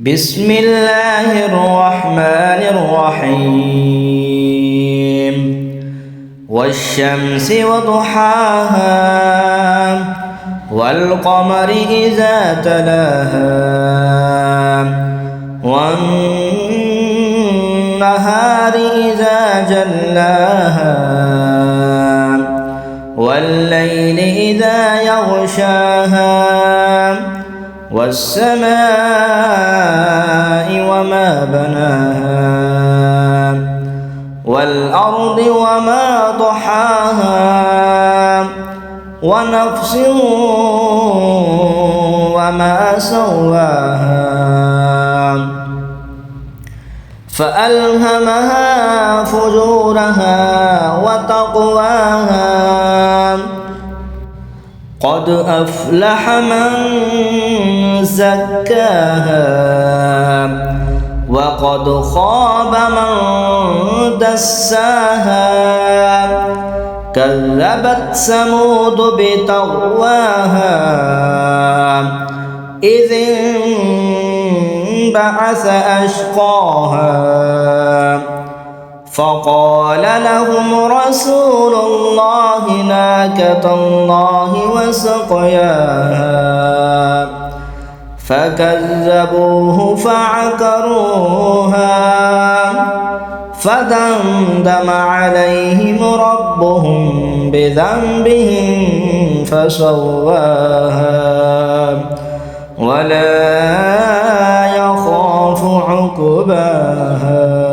بسم الله الرحمن الرحيم والشمس وضحاها والقمر إذا تلاها والنهار إذا جلاها والليل إذا يغشاها والسماء وما بناها والأرض وما طحاها ونفس وما سواها فألهمها فجورها وتقواها قد أفلح من زكاها وقد خاب من دساها كذبت ثمود بطغواها إذ انبعث أشقاها فقال لهم رسول الله ناقة الله وسقياها فكذبوه فعقروها فدمدم عليهم ربهم بذنبهم فسواها ولا يخاف عقباها.